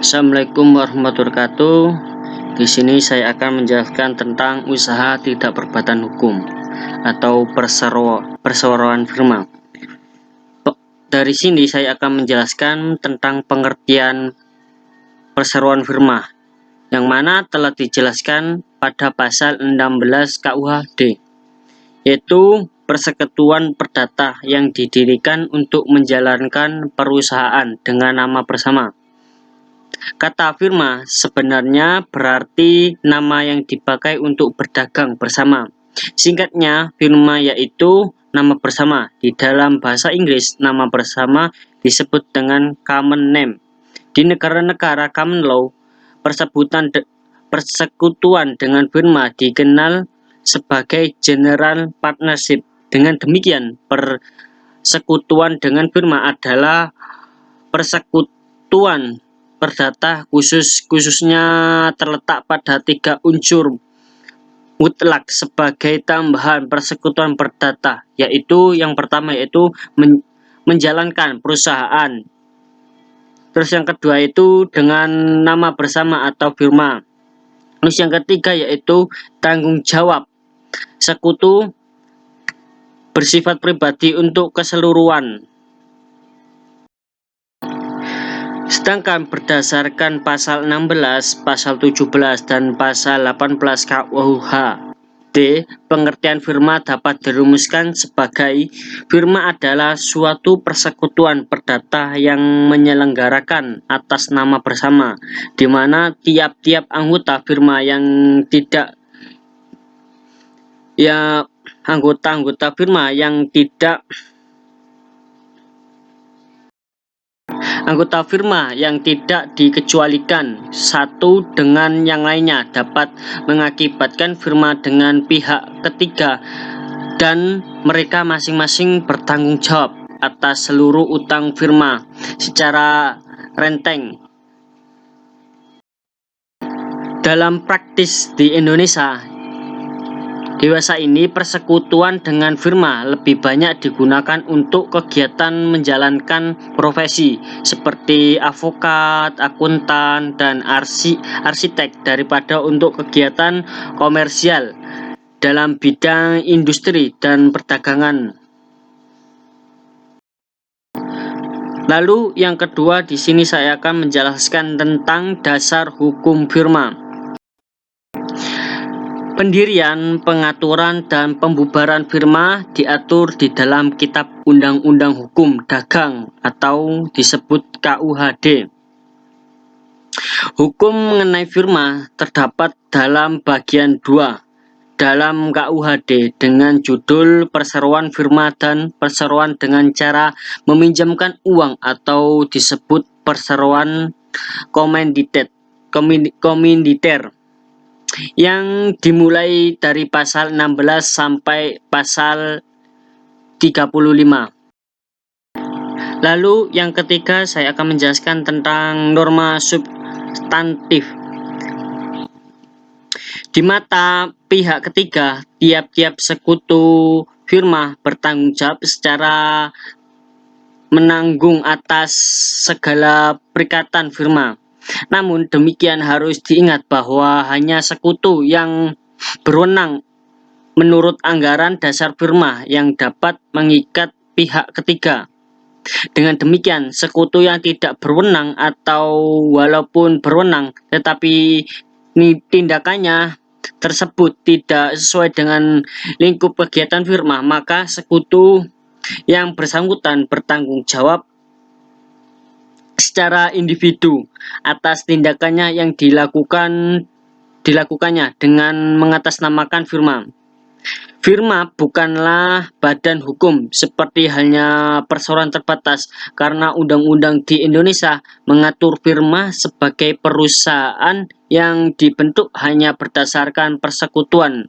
Assalamualaikum warahmatullahi wabarakatuh. Di sini saya akan menjelaskan tentang usaha tidak berbadan hukum atau perseroan firma. Dari sini saya akan menjelaskan tentang pengertian perseroan firma, yang mana telah dijelaskan pada pasal 16 KUHD, yaitu persekutuan perdata yang didirikan untuk menjalankan perusahaan dengan nama bersama. Kata firma sebenarnya berarti nama yang dipakai untuk berdagang bersama. Singkatnya, firma yaitu nama bersama. Di dalam bahasa Inggris, nama bersama disebut dengan common name. Di negara-negara common law, persekutuan dengan firma dikenal sebagai general partnership. Dengan demikian, persekutuan dengan firma adalah persekutuan perdata khususnya terletak pada 3 unsur mutlak sebagai tambahan persekutuan perdata, yaitu yang pertama yaitu menjalankan perusahaan. Terus yang kedua itu dengan nama bersama atau firma. Terus yang ketiga yaitu tanggung jawab. Sekutu bersifat pribadi untuk keseluruhan. Sedangkan berdasarkan pasal 16, pasal 17, dan pasal 18 KUHD, pengertian firma dapat dirumuskan sebagai firma adalah suatu persekutuan perdata yang menyelenggarakan atas nama bersama, di mana tiap-tiap anggota firma yang tidak anggota firma yang tidak dikecualikan satu dengan yang lainnya dapat mengakibatkan firma dengan pihak ketiga dan mereka masing-masing bertanggung jawab atas seluruh utang firma secara renteng. Dalam praktis di Indonesia dewasa ini, persekutuan dengan firma lebih banyak digunakan untuk kegiatan menjalankan profesi seperti avokat, akuntan, dan arsitek daripada untuk kegiatan komersial dalam bidang industri dan perdagangan. Lalu yang kedua, di sini saya akan menjelaskan tentang dasar hukum firma. Pendirian, pengaturan, dan pembubaran firma diatur di dalam Kitab Undang-Undang Hukum Dagang atau disebut KUHD. Hukum mengenai firma terdapat dalam bagian 2 dalam KUHD dengan judul perseroan firma dan perseroan dengan cara meminjamkan uang atau disebut perseroan komanditer yang dimulai dari pasal 16 sampai pasal 35. Lalu yang ketiga saya akan menjelaskan tentang norma substantif. Di mata pihak ketiga, tiap-tiap sekutu firma bertanggung jawab secara menanggung atas segala perikatan firma. Namun demikian harus diingat bahwa hanya sekutu yang berwenang menurut anggaran dasar firma yang dapat mengikat pihak ketiga. Dengan demikian, sekutu yang tidak berwenang atau walaupun berwenang tetapi tindakannya tersebut tidak sesuai dengan lingkup kegiatan firma, maka sekutu yang bersangkutan bertanggung jawab secara individu atas tindakannya yang dilakukannya dengan mengatasnamakan firma. Firma bukanlah badan hukum seperti halnya perseroan terbatas, karena undang-undang di Indonesia mengatur firma sebagai perusahaan yang dibentuk hanya berdasarkan persekutuan,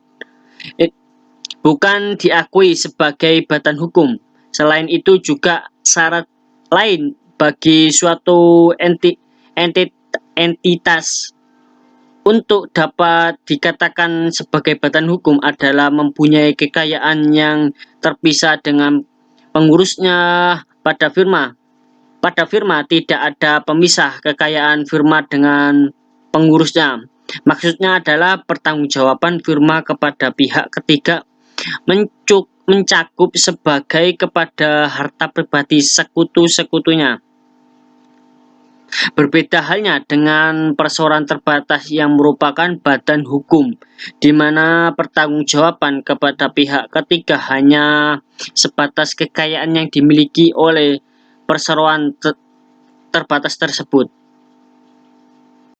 bukan diakui sebagai badan hukum. Selain itu juga syarat lain bagi suatu entitas untuk dapat dikatakan sebagai badan hukum adalah mempunyai kekayaan yang terpisah dengan pengurusnya pada firma. Pada firma tidak ada pemisah kekayaan firma dengan pengurusnya. Maksudnya adalah pertanggungjawaban firma kepada pihak ketiga mencakup sebagai kepada harta pribadi sekutu-sekutunya. Berbeda halnya dengan perseroan terbatas yang merupakan badan hukum, di mana pertanggungjawaban kepada pihak ketiga hanya sebatas kekayaan yang dimiliki oleh perseroan terbatas tersebut.